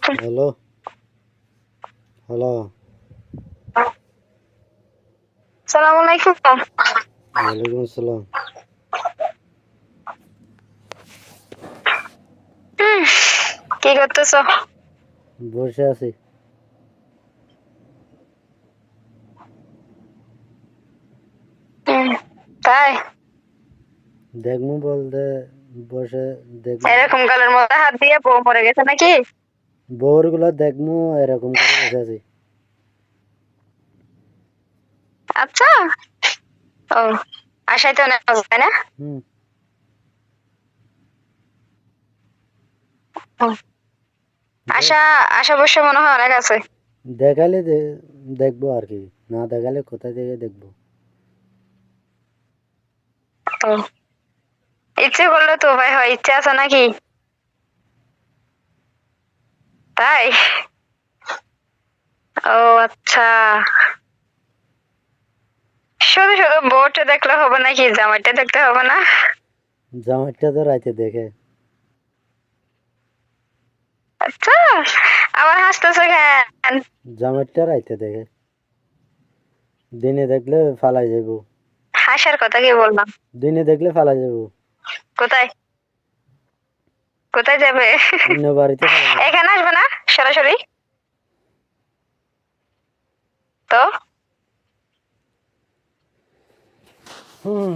আলাইকুম। Hello hello আসসালামু আলাইকুম। ওয়ালাইকুম আসসালাম। হুম, কি করতেছো? বসে আছি। হুম, তাই দেখমু বলতে বসে দেখমু এরকম গালের মধ্যে হাত দিয়ে বউ মরে গেছে নাকি? বউরগুলো দেখমু এরকম করে বসে আছি। আচ্ছা। ও, আশাই তো অনেক মজা, তাই না? হুম হুম, আশা আশা অবশ্য মনে হয় অনেক আছে। দেখালে দেখবো আর কি, না দেখালে কোথা থেকে দেখবো। ও, ইচ্ছে করলে তো ভাই হয়, ইচ্ছে আছে নাকি? তাই? ও আচ্ছা। শুধু শুধু বউটা দেখলে হবে নাকি, জামাইটা দেখতে হবে না? জামাইটা তো রাইতে দেখে। আচ্ছা, আবার হাসতেছে কেন? জামাইটা রাইতে দেখে, দিনে দেখলে ফালাই যাবো। হাসার কথা কি বললাম? দিনে দেখলে ফালাই যাবো। কোথায় কোথায় যাবে? অন্য বাড়িতে ফালাই যাবো। এখানে আসবে না সরাসরি? তো হুম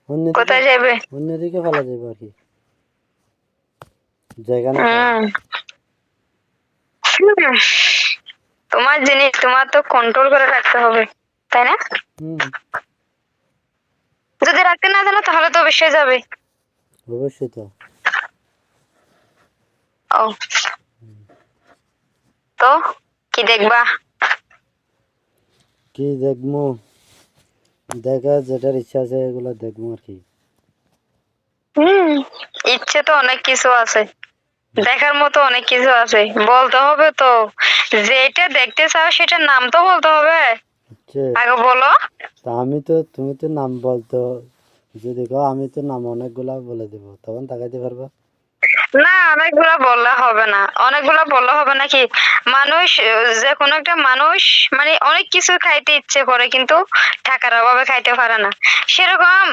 অন্যদিকে কোথায় যাবে? অন্যদিকে ফালাই যাবো আর কি, জায়গা না পাওয়া। হুম, হুম, তোমার জিনিস তোমার তো কন্ট্রোল করে রাখতে হবে, তাই না? হুম যদি রাখতে না জানো তাহলে তো অবশ্যই যাবে। অবশ্যই তো। ও, তো কি দেখবা? কি দেখবো, দেখা যেটার ইচ্ছা আছে এগুলো দেখবো আর কি। হুম, ইচ্ছে তো অনেক কিছু আছে, দেখার মতো অনেক কিছু আছে, বলতে হবে তো। যেটা দেখতে চাও সেটার নাম তো বলতে হবে। হচ্ছে আগে বলো। তা তুমি তো নাম বলতো, যদি কও আমি তো নাম অনেকগুলা বলে দেবো, তখন তাকাইতে পারবা। না, অনেকগুলা বললে হবে না, অনেকগুলা বললে হবে নাকি? মানুষ, যে কোনো একটা মানুষ মানে অনেক কিছু খাইতে ইচ্ছে করে কিন্তু টাকার অভাবে খাইতে পারে না। সেরকম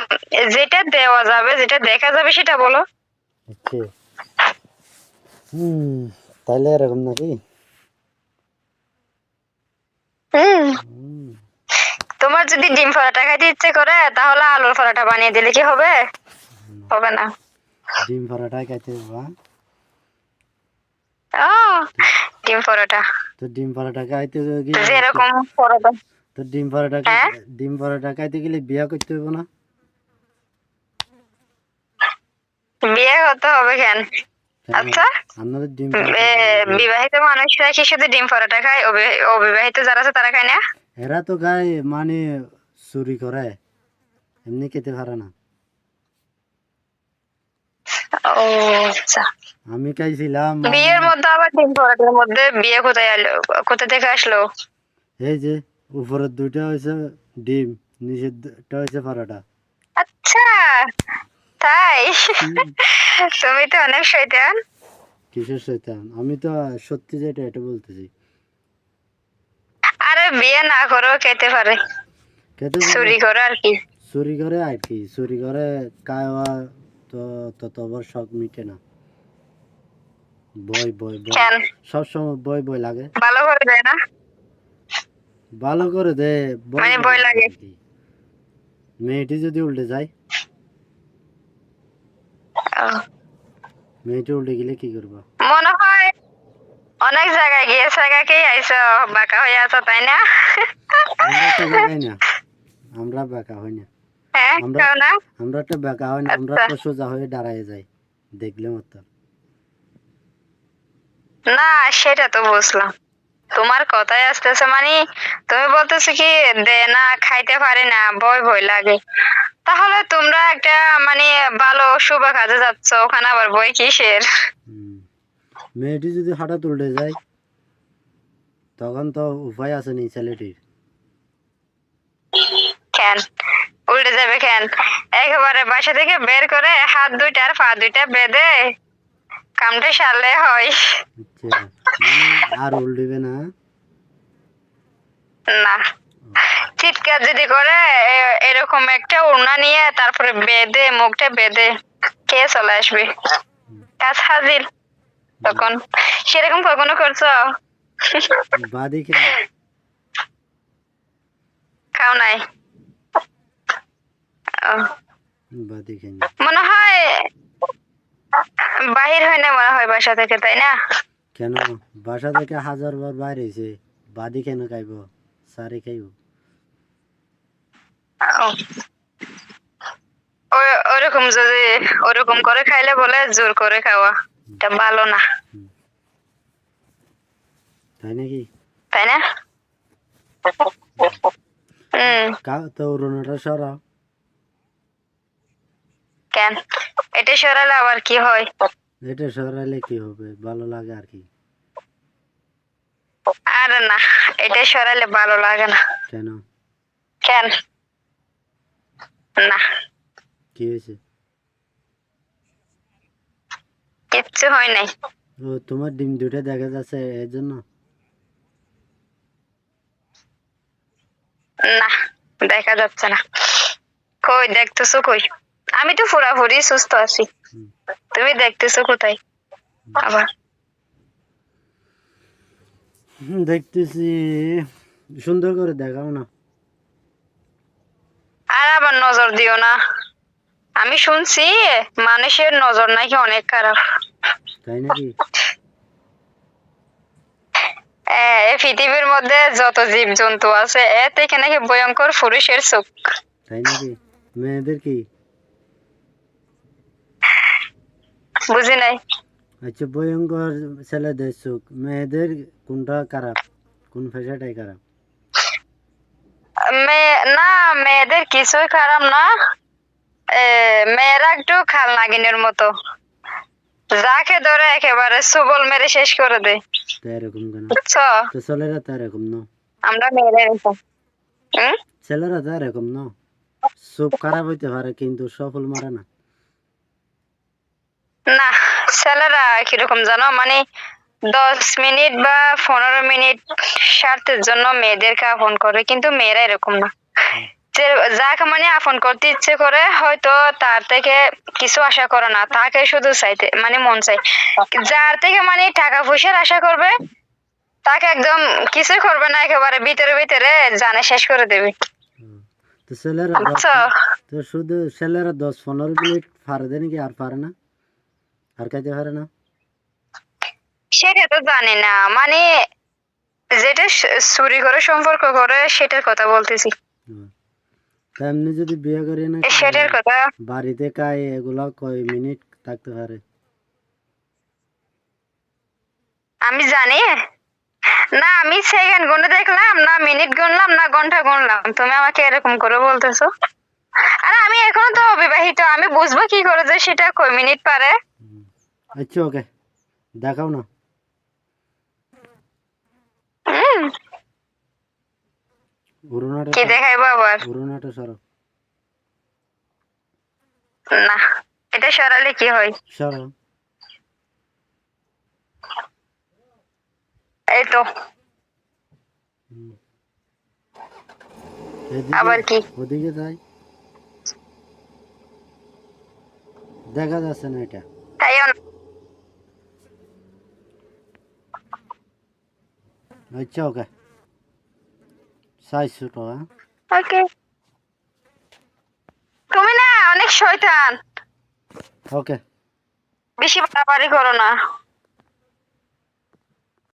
যেটা দেওয়া যাবে, যেটা দেখা যাবে সেটা বলো। হচ্ছে হুম তাইলে এরকম নাকি? হুম, হুম, তোমার যদি ডিম পরোটা খাইতে ইচ্ছে করে তাহলে আলুর পরোটা বানিয়ে দিলে কি হবে? হবে না। ডিম পরোটাই খাইতে পারবা। ও, ডিম পরোটা তো ডিম পরোটা খাইতে গেলে যেরকম পরোটা। তো ডিম পরোটা হ্যাঁ, ডিম পরোটা খাইতে গেলে বিয়া করতে হইব না? বিয়ে হতে হবে কেন? আচ্ছা, আমাদের ডিম পরোটা খাই নাকি? বিবাহিত মানুষরা কি শুধু ডিম পরোটা খায়? অবিবাহিত যারা আছে তারা খায় না? এরা তো খায় মানে চুরি করে, এমনি খেতে পারে না। ও আচ্ছা। আমি খাইছিলাম মানে বিয়ের মধ্যে আবার ডিম পরোটার মধ্যে বিয়ে কোথায় এলো? কোথা থেকে আসলো? এই যে উপরের দুইটা হয়েছে ডিম, নিচের দুইটা হয়েছে পরোটা। আচ্ছা, তাই? হুম, তুমি তো অনেক শয়তান। কিসের শয়তান, আমি তো সত্যি যেটা এটা বলতেছি। আরে বিয়ে না করেও খেতে পারে, খেতে পারে, চুরি করে আর কি। চুরি করে আর কি, চুরি করে খাওয়া তো তত আবার শখ মিটে না। ভয় ভয় ভয়, কেন? সবসময় ভয় ভয় লাগে। ভালো করে দেয় না? ভালো করে দে, ভয় মানে ভয় ভয় লাগে লাগে? আর কি। মেয়েটি যদি উল্টে যায়, ও, মেয়েটি উল্টে গেলে কি করবা? মনে হয় অনেক জায়গায় গিয়ে জায়গাকেই আইসো, বাঁকা হয়ে আছো, তাই না? আমরা তো বেকাই না, আমরা বেকা হই না। হ্যাঁ, আমরা কেউ না? আমরা একটা বেকা হয় না, আমরা আচ্ছা, তো সোজা হয়ে দাঁড়ায় যাই দেখলে মতো। না সেটা তো বুঝলাম, তোমার কথাই আসতেছে মানে তুমি বলতেছো কি দে না, খাইতে পারি না, ভয় ভয় লাগে। তাহলে তোমরা একটা মানে ভালো শুভ কাজে যাচ্ছ, ওখানে আবার ভয় কিসের? হুম, মেয়েটি যদি হঠাৎ উল্টে যায় তখন তো উপায় আছে নি ছেলেটির। কেন উল্টে যাবে কেন? একেবারে বাসা থেকে বের করে হাত দুইটা আর পা দুইটা বেঁধে কামটা সারলে হয়। আচ্ছা, মানে আর উল্টিবে না? না, চিৎকার যদি করে এরকম একটা ওড়না নিয়ে তারপরে বেঁধে মুখটা বেঁধে কে চলে আসবে, কাজ হাজির। তখন সেরকম কখনো করছো? বাদি কেন? খাও নাই? ও, বাদি কেন? মনে হয় বাহির হয় না মনে হয় বাসা থেকে, তাই না? কেন বাসা থেকে 1000 বার বাইরে হয়েছে, বাদি কেন খাইব? সারি খাইব? ও, ওরকম যদি ওরকম করে খাইলে বলে জোর করে খাওয়া, এটা ভালো না, তাই নাকি? তাই না? তো উড়োনাটা সরাও। কেন এটা সরালে আবার কি হয়? এটা সরাইলে কি হবে? ভালো লাগে আর কি। আরে না, এটা সরালে ভালো লাগে না। কেন? কেন? না, কি হয়েছে? কিচ্ছু হয় নাই। ও, তোমার ডিম দুটো দেখা যাচ্ছে এর জন্য? না, দেখা যাচ্ছে না। কই দেখতেছো কই? আমি তো পুরাপুরি সুস্থ আছি, তুমি দেখতেছো কোথায় আবার? দেখতেছি, সুন্দর করে দেখাও না। আর আবার নজর দিও না, আমি শুনছি মানুষের নজর নাকি অনেক খারাপ। তাই নাকি? এই পৃথিবীর মধ্যে যত জীব জন্তু আছে এর থেকে নাকি ভয়ঙ্কর পুরুষের চোখ। তাই নাকি? মেয়েদের কি? বুঝি নাই। আচ্ছা, ভয়ঙ্কর ছেলেদের চোখ, মেয়েদের কোনটা খারাপ? কোন পেশাটাই খারাপ? না, মেয়েদের কিছুই খারাপ না। মেয়েরা একটু খাল নাগিনের মতো, যাকে ধরে একেবারে সুবল মেরে শেষ করে দেয়, তা এরকম কেন? বুঝছো? তো ছেলেরা তো এরকম না। আমরা মেয়েরা এরকম। ছেলেরা তো এরকম না, চোখ খারাপ হইতে পারে কিন্তু সফল মারে না। না, ছেলেরা কিরকম জানো, মানে 10 মিনিট বা 15 মিনিট স্বার্থের জন্য মেয়েদেরকে আপন করে, কিন্তু মেয়েরা এরকম না। যে যাকে মানে আপন করতে ইচ্ছে করে হয়তো তার থেকে কিছু আশা করে না, তাকে শুধু চাইতে মানে মন চাই। যার থেকে মানে টাকা পয়সার আশা করবে তাকে একদম কিছুই করবে না, একেবারে ভিতরে ভিতরে জানে শেষ করে দেবে। তো ছেলেরা বুঝছো? তো শুধু ছেলেরা 10-15 মিনিট পারে দেয় নাকি? আর পারে না? আর খাইতে পারে না? সেটা তো জানি না, মানে যেটা চুরি করে সম্পর্ক করে সেটার কথা বলতেছি। তা এমনি যদি বিয়ে করি না, সেটার কথা বাড়িতে খাই, এগুলা কয় মিনিট থাকতে পারে? আমি জানি না, আমি সেকেন্ড গুনতে দেখলাম না, মিনিট গুনলাম না, ঘন্টা গুনলাম, তুমি আমাকে এরকম করে বলতেছো। আরে আমি এখনো তো অবিবাহিত, আমি বুঝবো কি করে যে সেটা কয় মিনিট পারে? আচ্ছা, ওকে, দেখাও না। উড়োনাটা কি দেখাইবো আবার? উড়োনাটা সরো। না, এটা সরালে কি হয়? সরো। এই তো। আবার কি? ওদিকে যাই, দেখা যাচ্ছে না এটা। তাইও না। আচ্ছা, ওকে, সাইজ ছোট। হ্যাঁ, ওকে, তুমি না অনেক শয়তান, ওকে। বেশি বাড়াবাড়ি করো না।